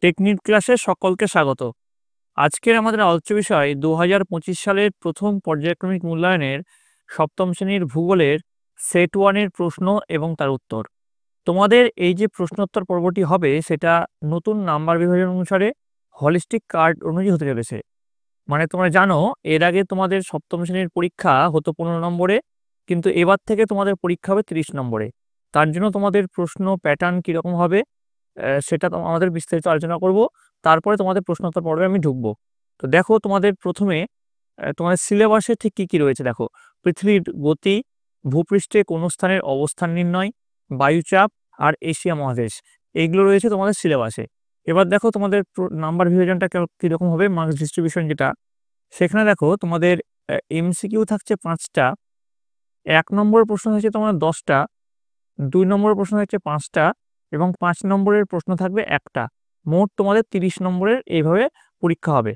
Technique ক্লাসে সকলকে স্বাগত। আজকের আমাদের আলোচ্য বিষয় ২০২৫ সালের প্রথম পর্যায়ক্রমিক মূল্যায়নের সপ্তম শ্রেণীর ভূগোলের সেট 1 এর প্রশ্ন এবং তার উত্তর। তোমাদের এই যে প্রশ্নোত্তর পর্বটি হবে সেটা নতুন নাম্বার বিভাজন অনুসারে হলিস্টিক কার্ড অনুযায়ী হতে চলেছে। মানে তোমরা জানো এর আগে তোমাদের সপ্তম শ্রেণীর পরীক্ষা হতো 15 নম্বরে, কিন্তু এবার থেকে তোমাদের পরীক্ষা হবে 30 নম্বরে। তার জন্য তোমাদের প্রশ্ন প্যাটার্ন কীরকম হবে সেটা আমাদের বিস্তারিত আলোচনা করব। তারপরে তোমাদের প্রশ্নোত্তর পর্বে আমি ঢুকবো। তো দেখো তোমাদের প্রথমে তোমাদের সিলেবাসে ঠিক কী কী রয়েছে দেখো। পৃথিবীর গতি, ভূপৃষ্ঠে কোনো স্থানের অবস্থান নির্ণয়, বায়ুচাপ আর এশিয়া মহাদেশ, এইগুলো রয়েছে তোমাদের সিলেবাসে। এবার দেখো তোমাদের নাম্বার বিভাজনটা কীরকম হবে, মার্কস ডিস্ট্রিবিউশন যেটা, সেখানে দেখো তোমাদের এমসিকিউ থাকছে 5টা, 1 নম্বরের প্রশ্ন হচ্ছে তোমার 10টা, 2 নম্বরের প্রশ্ন হচ্ছে 5টা এবং 5 নম্বরের প্রশ্ন থাকবে 1টা। মোট তোমাদের 30 নম্বরের এইভাবে পরীক্ষা হবে।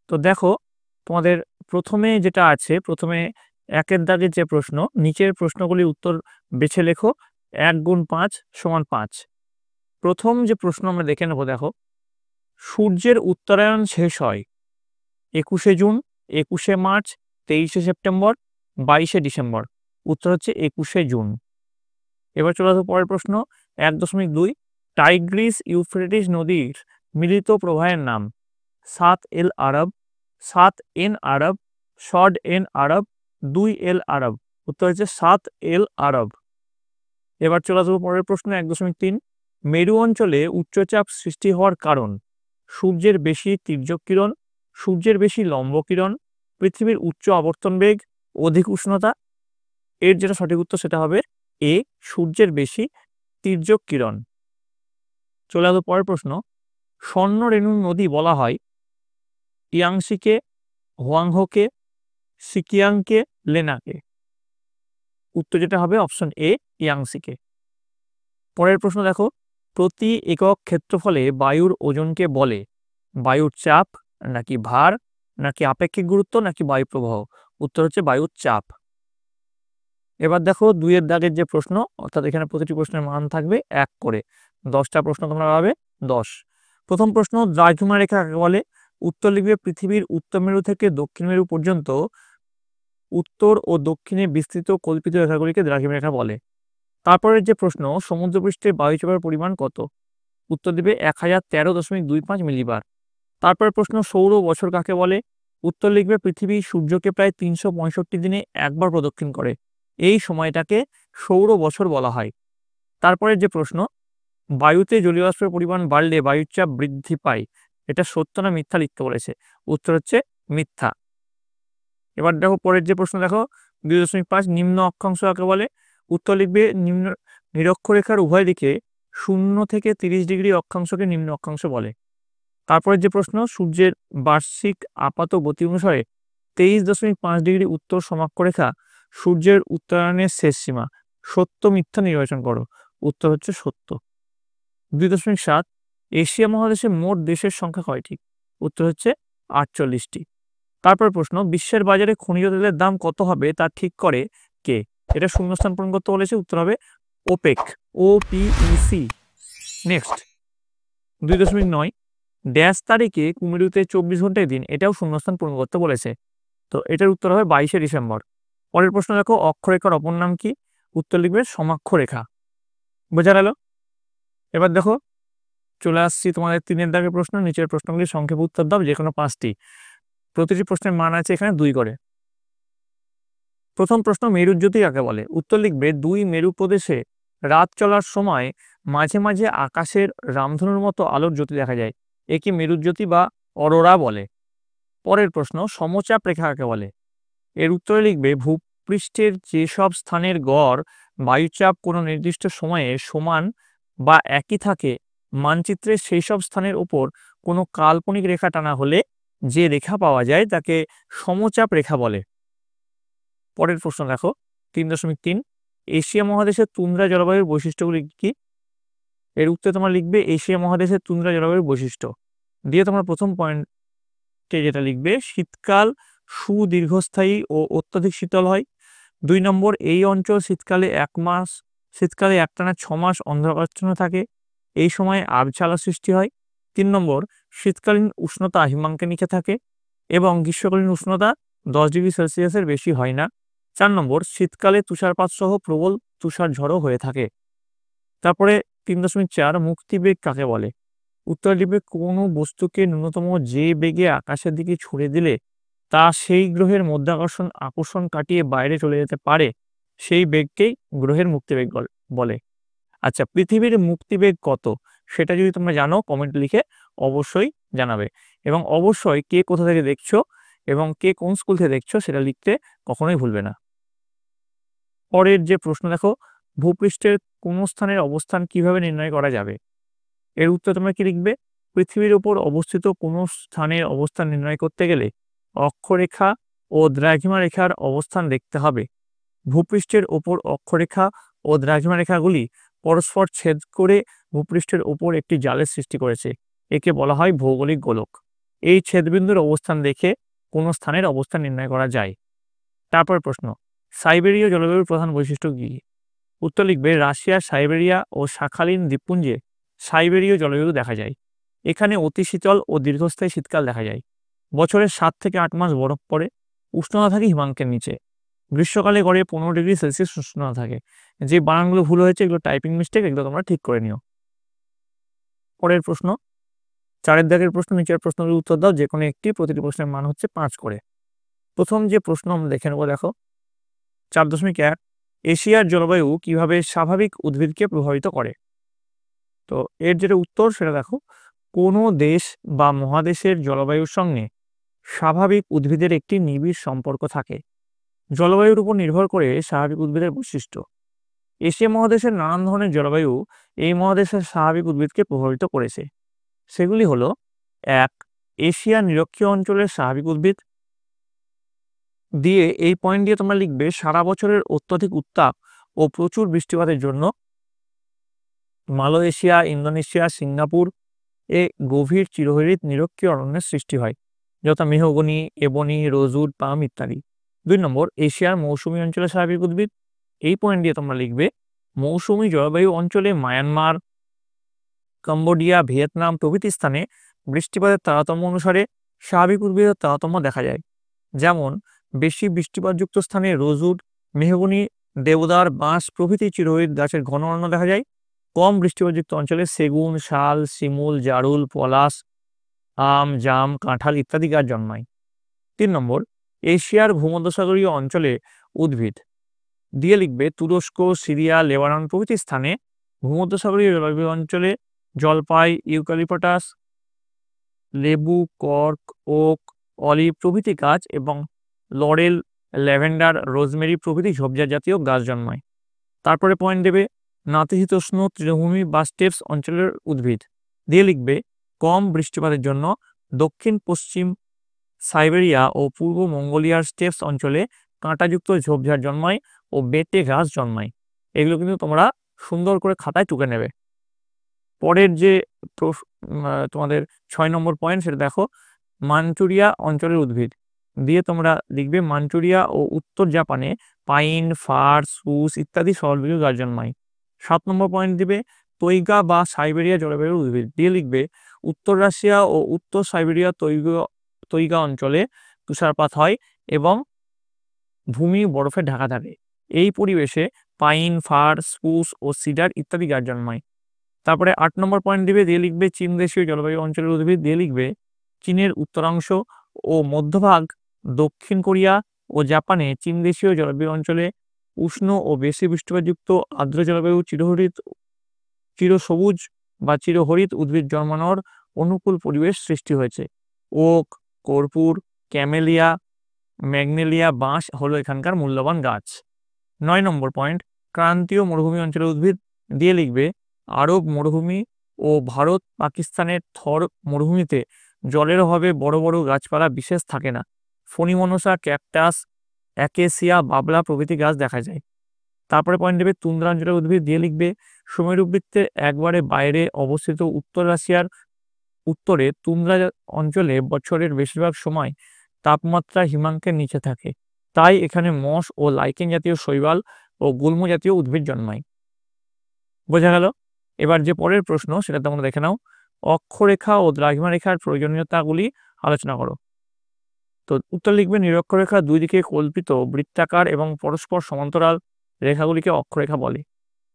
তো দেখো তোমাদের প্রথমে যেটা আছে, প্রথমে 1-এর দাগের যে প্রশ্ন, নিচের প্রশ্নগুলির উত্তর বেছে লেখো। 1 গুণ 5 সমান 5। প্রথম যে প্রশ্ন আমরা দেখে নেব, দেখো সূর্যের উত্তরায়ণ শেষ হয় 21শে জুন, 21শে মার্চ, 23শে সেপ্টেম্বর, 22শে ডিসেম্বর। উত্তর হচ্ছে 21শে জুন। এবার চলে আসবো পরের প্রশ্ন 1.2, টাইগ্রিস ইউফ্রেটিস নদীর মিলিত প্রবাহের নাম। 7 এল আরব, 7 এন আরব, শড এন আরব, 2 এল আরব। উত্তর হচ্ছে 7 এল আরব। এবার চলে আসবো পরের প্রশ্ন 1.3, মেরু অঞ্চলে উচ্চচাপ সৃষ্টি হওয়ার কারণ। সূর্যের বেশি তির্যক কিরণ, সূর্যের বেশি লম্ব কিরণ, পৃথিবীর উচ্চ আবর্তন বেগ, অধিক উষ্ণতা। এর যেটা সঠিক উত্তর সেটা হবে এ, সূর্যের বেশি তির্যক কিরণ। চলে আসবো পরের প্রশ্ন, স্বর্ণরেণু নদী বলা হয় ইয়াংসিকে, হোয়াংহোকে, সিকিয়াংকে, লেনাকে। উত্তর যেটা হবে অপশন এ, ইয়াংসিকে। পরের প্রশ্ন দেখো, প্রতি একক ক্ষেত্রফলে বায়ুর ওজনকে বলে। বায়ুর চাপ, নাকি ভার, নাকি আপেক্ষিক গুরুত্ব, নাকি বায়ু প্রবাহ। উত্তর হচ্ছে বায়ুর চাপ। এবার দেখো 2-এর দাগের যে প্রশ্ন, অর্থাৎ এখানে প্রতিটি প্রশ্নের মান থাকবে 1 করে। 10টা প্রশ্ন তোমরা পাবে 10। প্রথম প্রশ্ন, দ্রাঘিমা রেখা কাকে বলে। উত্তর লিখবে পৃথিবীর উত্তর মেরু থেকে দক্ষিণ মেরু পর্যন্ত উত্তর ও দক্ষিণে বিস্তৃত কল্পিত রেখাগুলিকে দ্রাঘিমা রেখা বলে। তারপরের যে প্রশ্ন, সমুদ্রপৃষ্ঠে বায়ুচাপের পরিমাণ কত। উত্তর দিবে 1013.25 মিলিবার। তারপরের প্রশ্ন, সৌর বছর কাকে বলে। উত্তর লিখবে পৃথিবী সূর্যকে প্রায় 365 দিনে একবার প্রদক্ষিণ করে, এই সময়টাকে সৌর বছর বলা হয়। তারপরের যে প্রশ্ন, বায়ুতে জলীয় বাষ্পের পরিমাণ বাড়লে বায়ুর চাপ বৃদ্ধি পায়, এটা সত্য না মিথ্যা লিখতে বলেছে। উত্তর হচ্ছে মিথ্যা। এবার দেখো পরের যে প্রশ্ন, দেখো 2.5, নিম্ন অক্ষাংশ কাকে বলে। উত্তর লিখবে নিম্ন নিরক্ষরেখার উভয় দিকে 0 থেকে 30 ডিগ্রি অক্ষাংশকে নিম্ন অক্ষাংশ বলে। তারপরের যে প্রশ্ন, সূর্যের বার্ষিক আপাত গতি অনুসারে 23.5 ডিগ্রি উত্তর সমাক্ষরেখা সূর্যের উত্তরায়ণের শেষ সীমা, সত্য মিথ্যা নির্বাচন করো। উত্তর হচ্ছে সত্য। 2.7, এশিয়া মহাদেশে মোট দেশের সংখ্যা কয়টি। উত্তর হচ্ছে 48টি। তারপর প্রশ্ন, বিশ্বের বাজারে খনিজ তেলের দাম কত হবে তা ঠিক করে কে। এটা শূন্যস্থান পূরণ করতে বলেছে। উত্তর হবে ওপেক, OPEC। নেক্সট 2.9, ড্যাশ তারিখে কুমিরুতে 24 ঘন্টায় দিন, এটাও শূন্যস্থান পূরণ করতে বলেছে। তো এটার উত্তর হবে 22শে ডিসেম্বর। পরের প্রশ্ন দেখো, অক্ষরেখার অপর নাম কি। উত্তর লিখবে সমাক্ষরেখা। বোঝা গেল। এবার দেখো চলে আসছি তোমাদের 3-এর দাগের প্রশ্ন, নিচের প্রশ্নগুলি সংক্ষেপে উত্তর দাও, যে কোনো 5টি। প্রতিটি প্রশ্নের মান আছে এখানে 2 করে। প্রথম প্রশ্ন, মেরুজ্যোতি কাকে বলে। উত্তর লিখবে 2 মেরু প্রদেশে রাত চলার সময় মাঝে মাঝে আকাশের রামধনুর মতো আলোর জ্যোতি দেখা যায়, একে মেরুজ্যোতি বা অরোরা বলে। পরের প্রশ্ন, সমচাপ রেখা কাকে বলে। এর উত্তরে লিখবে ভূপৃষ্ঠের যেসব স্থানের গড় বায়ুচাপ কোনো নির্দিষ্ট সময়ে সমান বা একই থাকে, মানচিত্রে সেই সব স্থানের উপর কোনো কাল্পনিক রেখা টানা হলে যে রেখা পাওয়া যায় তাকে সমচাপ রেখা বলে। পরের প্রশ্ন দেখো 3.3, এশিয়া মহাদেশের তুন্দ্রা জলবায়ুর বৈশিষ্ট্যগুলি কি। এর উত্তরে তোমরা লিখবে এশিয়া মহাদেশের তুন্দ্রা জলবায়ুর বৈশিষ্ট্য দিয়ে তোমরা প্রথম পয়েন্টে যেটা লিখবে, শীতকাল সুদীর্ঘস্থায়ী ও অত্যধিক শীতল হয়। 2 নম্বর, এই অঞ্চল শীতকালে একটানা 6 মাস অন্ধকারাচ্ছন্ন থাকে, এই সময় আবছালা সৃষ্টি হয়। 3 নম্বর, শীতকালীন উষ্ণতা হিমাঙ্কের নিচে থাকে এবং গ্রীষ্মকালীন উষ্ণতা 10 ডিগ্রি সেলসিয়াসের বেশি হয় না। 4 নম্বর, শীতকালে তুষারপাত সহ প্রবল তুষার ঝড়ও হয়ে থাকে। তারপরে 3.4, মুক্তিবেগ কাকে বলে? উত্তর দিবে, কোনো বস্তুকে ন্যূনতম যে বেগে আকাশের দিকে ছুড়ে দিলে তা সেই গ্রহের আকর্ষণ কাটিয়ে বাইরে চলে যেতে পারে, সেই বেগকেই গ্রহের মুক্তিবেগ বলে। আচ্ছা, পৃথিবীর মুক্তিবেগ কত সেটা যদি তোমরা জানো কমেন্ট লিখে অবশ্যই জানাবে, এবং অবশ্যই কে কোথা থেকে দেখছো এবং কে কোন স্কুল থেকে দেখছো সেটা লিখতে কখনোই ভুলবে না। পরের যে প্রশ্ন দেখো, ভূপৃষ্ঠের কোন স্থানের অবস্থান কিভাবে নির্ণয় করা যাবে? এর উত্তর তোমরা কি লিখবে? পৃথিবীর উপর অবস্থিত কোনো স্থানের অবস্থান নির্ণয় করতে গেলে অক্ষরেখা ও দ্রাঘিমা রেখার অবস্থান দেখতে হবে। ভূপৃষ্ঠের ওপর অক্ষরেখা ও দ্রাঘিমা রেখাগুলি পরস্পর ছেদ করে ভূপৃষ্ঠের ওপর একটি জালের সৃষ্টি করেছে। একে বলা হয় ভৌগোলিক গোলক। এই ছেদবিন্দুর অবস্থান দেখে কোনো স্থানের অবস্থান নির্ণয় করা যায়। তারপর প্রশ্ন, সাইবেরীয় জলবায়ুর প্রধান বৈশিষ্ট্য কি? উত্তর লিখবে, রাশিয়ার সাইবেরিয়া ও শাখালিন দ্বীপপুঞ্জে সাইবেরীয় জলবায়ু দেখা যায়। এখানে অতি শীতল ও দীর্ঘস্থায়ী শীতকাল দেখা যায়। বছরের 7 থেকে 8 মাস বরফ পড়ে। উষ্ণতা থাকে হিমাঙ্কের নিচে। গ্রীষ্মকালে গড়ে 15 ডিগ্রি সেলসিয়াস উষ্ণতা থাকে। যে বানানগুলো ভুল হয়েছে এগুলো টাইপিং মিস্টেক, এগুলো তোমরা ঠিক করে নিও। পরের প্রশ্ন, 4 দাগের প্রশ্ন, নিচের প্রশ্নগুলোর উত্তর দাও, যে কোনো একটি, প্রতিটি প্রশ্নের মান হচ্ছে 5 করে। প্রথম যে প্রশ্ন আমরা দেখে নেব, দেখো 4.1, এশিয়ার জলবায়ু কিভাবে স্বাভাবিক উদ্ভিদকে প্রভাবিত করে? তো এর যেটা উত্তর সেটা দেখো, কোনো দেশ বা মহাদেশের জলবায়ুর সঙ্গে স্বাভাবিক উদ্ভিদের একটি নিবিড় সম্পর্ক থাকে। জলবায়ুর উপর নির্ভর করে স্বাভাবিক উদ্ভিদের বৈশিষ্ট্য। এশিয়া মহাদেশের নানান ধরনের জলবায়ু এই মহাদেশের স্বাভাবিক উদ্ভিদকে প্রভাবিত করেছে। সেগুলি হলো: 1, এশিয়া নিরক্ষীয় অঞ্চলের স্বাভাবিক উদ্ভিদ। দিয়ে এই পয়েন্ট দিয়ে তোমরা লিখবে, সারা বছরের অত্যধিক উত্তাপ ও প্রচুর বৃষ্টিপাতের জন্য মালয়েশিয়া, ইন্দোনেশিয়া, সিঙ্গাপুর এ গভীর চিরহরিৎ নিরক্ষীয় অরণ্যের সৃষ্টি হয়, যথা মেহগনি, এবনি, রোজউড, পাম ইত্যাদি। 2 নম্বর, এশিয়ার মৌসুমী অঞ্চলের স্বাভাবিক উদ্ভিদ। এই পয়েন্ট দিয়ে তোমরা লিখবে, মৌসুমী জলবায়ু অঞ্চলে মায়ানমার, কম্বোডিয়া, ভিয়েতনাম প্রভৃতি স্থানে বৃষ্টিপাতের তারতম্য অনুসারে স্বাভাবিক উদ্ভিদের তারতম্য দেখা যায়। যেমন বেশি বৃষ্টিপাতযুক্ত স্থানে রোজউড, মেহগনি, দেবদার, বাঁশ প্রভৃতি চিরহরিৎ গাছের ঘন অরণ্য দেখা যায়। কম বৃষ্টিপাতযুক্ত অঞ্চলে সেগুন, শাল, শিমুল, জারুল, পলাশ, আম, জাম, কাঁঠাল ইত্যাদি গাছ জন্মায়। 3 নম্বর, এশিয়ার ভূমধ্যসাগরীয় অঞ্চলে উদ্ভিদ। দিয়ে লিখবে, তুরস্ক, সিরিয়া, লেবানন প্রভৃতি স্থানে ভূমধ্যসাগরীয় জলবায়ু অঞ্চলে জলপাই, ইউক্যালিপটাস, লেবু, কর্ক, ওক, অলিভ প্রভৃতি গাছ এবং লরেল, ল্যাভেন্ডার, রোজমেরি প্রভৃতি ঝোপঝাড় জাতীয় গাছ জন্মায়। তারপরে পয়েন্ট দেবে, নাতিশীতোষ্ণ তৃণভূমি বা স্টেপস অঞ্চলের উদ্ভিদ। দিয়ে লিখবে, কম বৃষ্টিপাতের জন্য দক্ষিণ পশ্চিম সাইবেরিয়া ও পূর্ব মঙ্গোলিয়ার স্টেপস অঞ্চলে কাঁটাযুক্ত ঝোপঝাড় জন্মায় ও বেটে ঘাস জন্মায়। এগুলো কিন্তু তোমরা সুন্দর করে খাতায় টুকে নেবে। পরের যে তোমাদের 6 নম্বর পয়েন্ট সেটা দেখো, মাঞ্চুরিয়া অঞ্চলের উদ্ভিদ। দিয়ে তোমরা লিখবে, মাঞ্চুরিয়া ও উত্তর জাপানে পাইন, ফার, স্পুস ইত্যাদি সর্ববৃহৎ গাছ জন্মায়। 7 নম্বর পয়েন্ট দিবে, তৈগা বা সাইবেরিয়া জলবায়ুর উদ্ভিদ। দিয়ে লিখবে, উত্তর রাশিয়া ও উত্তর সাইবেরিয়া তৈগা অঞ্চলে তুষারপাত হয় এবং ভূমি বরফে ঢাকা থাকে। এই পরিবেশে পাইন, ফার, স্পুস ও সিডার ইত্যাদি গাছ জন্মায়। তারপরে 8 নম্বর পয়েন্ট দিবে, দিয়ে লিখবে, চীন দেশীয় জলবায়ু অঞ্চলের উদ্ভিদ। দিয়ে লিখবে, চীনের উত্তরাংশ ও মধ্যভাগ, দক্ষিণ কোরিয়া ও জাপানে চীন দেশীয় জলবায়ু অঞ্চলে উষ্ণ ও বেশি বৃষ্টিপাতযুক্ত আর্দ্র জলবায়ু চিরসবুজ বা চিরহরিৎ উদ্ভিদ জন্মানোর অনুকূল পরিবেশ সৃষ্টি হয়েছে। ওক, কর্পূর, ক্যামেলিয়া, ম্যাগনেলিয়া, বাঁশ হলো এখানকার মূল্যবান গাছ। 9 নম্বর পয়েন্ট, ক্রান্তীয় মরুভূমি অঞ্চলের উদ্ভিদ। দিয়ে লিখবে, আরব মরুভূমি ও ভারত পাকিস্তানের থর মরুভূমিতে জলের অভাবে বড় বড় গাছপালা বিশেষ থাকে না। ফণিমনসা, ক্যাকটাস, অ্যাকেসিয়া, বাবলা প্রভৃতি গাছ দেখা যায়। তারপরে পয়েন্ট দেবে, তুন্দ্রা অঞ্চলের উদ্ভিদ। দিয়ে লিখবে, সুমেরু বৃত্তের একবারে বাইরে অবস্থিত উত্তর রাশিয়ার উত্তরে তুন্দ্রা অঞ্চলে বছরের বেশিরভাগ সময় তাপমাত্রা হিমাঙ্কের নিচে থাকে, তাই এখানে মস ও লাইকেন জাতীয় শৈবাল ও গুল্ম জাতীয় উদ্ভিদ জন্মায়। বোঝা গেল? এবার যে পরের প্রশ্ন সেটা তোমরা দেখে নাও। অক্ষরেখা ও দ্রাঘিমা রেখার প্রয়োজনীয়তাগুলি আলোচনা করো। তো উত্তর লিখবে, নিরক্ষরেখার দুই দিকে কল্পিত বৃত্তাকার এবং পরস্পর সমান্তরাল রেখাগুলিকে অক্ষরেখা বলে।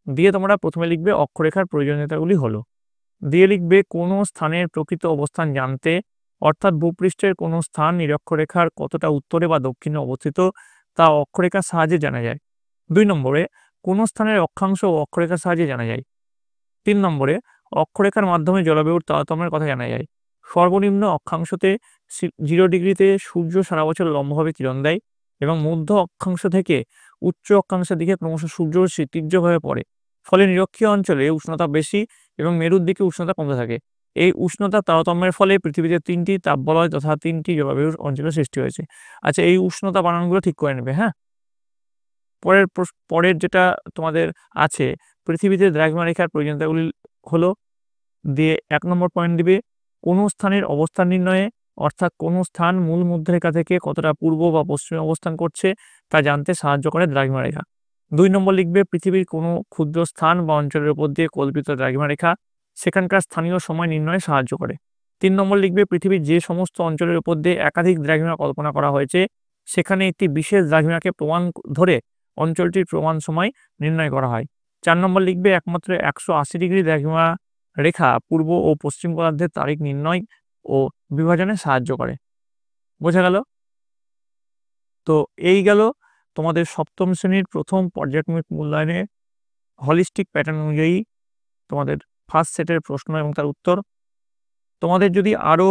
দিয়ে তোমরা প্রথমে লিখবে অক্ষরেখার প্রয়োজনীয়তাগুলি হলো। দিয়ে লিখবে কোনো স্থানের প্রকৃত অবস্থান জানতে, অর্থাৎ ভূপৃষ্ঠের কোনো স্থান নিরক্ষরেখার কতটা উত্তরে বা দক্ষিণে অবস্থিত তা অক্ষরেখার সাহায্যে জানা যায়। 2 নম্বরে, কোনো স্থানের অক্ষাংশ ও অক্ষরেখার সাহায্যে জানা যায়। 3 নম্বরে, অক্ষরেখার মাধ্যমে জলবায়ুর তারতম্যের কথা জানা যায়। সর্বনিম্ন অক্ষাংশতে 0 ডিগ্রিতে সূর্য সারা বছর লম্বভাবে কিরণ দেয় এবং মধ্য অক্ষাংশ থেকে উচ্চ অক্ষাংশের দিকে ক্রমশ সূর্যরশ্মি তীর্যভাবে পড়ে। ফলে নিরক্ষীয় অঞ্চলে উষ্ণতা বেশি এবং মেরুর দিকে উষ্ণতা কমতে থাকে। এই উষ্ণতা তারতম্যের ফলে পৃথিবীতে 3টি তাপবলয় তথা 3টি জলবায়ুর অঞ্চলের সৃষ্টি হয়েছে। আচ্ছা, এই উষ্ণতা বানানগুলো ঠিক করে নেবে, হ্যাঁ। পরের যেটা তোমাদের আছে, পৃথিবীতে দ্রাঘিমা রেখার প্রয়োজনীয়তাগুলি হলো। দিয়ে 1 নম্বর পয়েন্ট দিবে, কোনো স্থানের অবস্থান নির্ণয়ে, অর্থাৎ কোনো স্থান মূল মধ্যরেখা থেকে কতটা পূর্ব বা পশ্চিমে অবস্থান করছে তা জানতে সাহায্য করে দ্রাঘিমা রেখা। 2 নম্বর লিখবে, পৃথিবীর কোনো ক্ষুদ্র স্থান বা অঞ্চলের উপর দিয়ে কল্পিত দ্রাঘিমা রেখা সেখানকার স্থানীয় সময় নির্ণয়ে সাহায্য করে। 3 নম্বর লিখবে, পৃথিবীর যে সমস্ত অঞ্চলের উপর দিয়ে একাধিক দ্রাঘিমা কল্পনা করা হয়েছে সেখানে একটি বিশেষ দ্রাঘিমাকে প্রমাণ ধরে অঞ্চলটির প্রমাণ সময় নির্ণয় করা হয়। 4 নম্বর লিখবে, একমাত্র 180 ডিগ্রি দ্রাঘিমা রেখা পূর্ব ও পশ্চিম গোলার্ধের তারিখ নির্ণয় ও বিভাজনে সাহায্য করে। বোঝা গেল? তো এই গেল তোমাদের সপ্তম শ্রেণীর প্রথম পর্যায়ক্রমিক মূল্যায়নে হলিস্টিক প্যাটার্ন অনুযায়ী তোমাদের ফার্স্ট সেটের প্রশ্ন এবং তার উত্তর। তোমাদের যদি আরও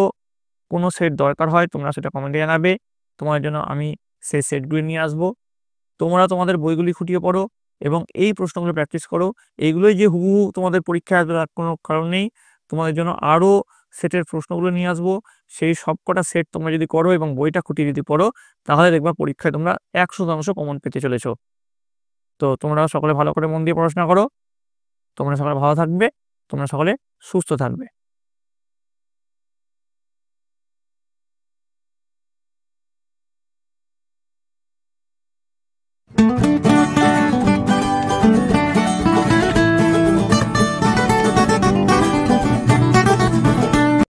কোনো সেট দরকার হয় তোমরা সেটা কমেন্টে জানাবে। তোমার জন্য আমি সেই সেটগুলি নিয়ে আসবো। তোমরা তোমাদের বইগুলি খুঁটিয়ে পড়ো এবং এই প্রশ্নগুলো প্র্যাকটিস করো। এইগুলোই যে হুবহু তোমাদের পরীক্ষায় আসবে তার কোনো কারণ নেই। তোমাদের জন্য আরও সেটের প্রশ্নগুলো নিয়ে আসবো। সেই সবকটা সেট তোমরা যদি করো এবং বইটা খুঁটিয়ে যদি পড়ো তাহলে দেখবা পরীক্ষায় তোমরা 100% কমন পেতে চলেছো। তো তোমরা সকলে ভালো করে মন দিয়ে পড়াশোনা করো। তোমরা সকলে ভালো থাকবে, তোমরা সকলে সুস্থ থাকবে।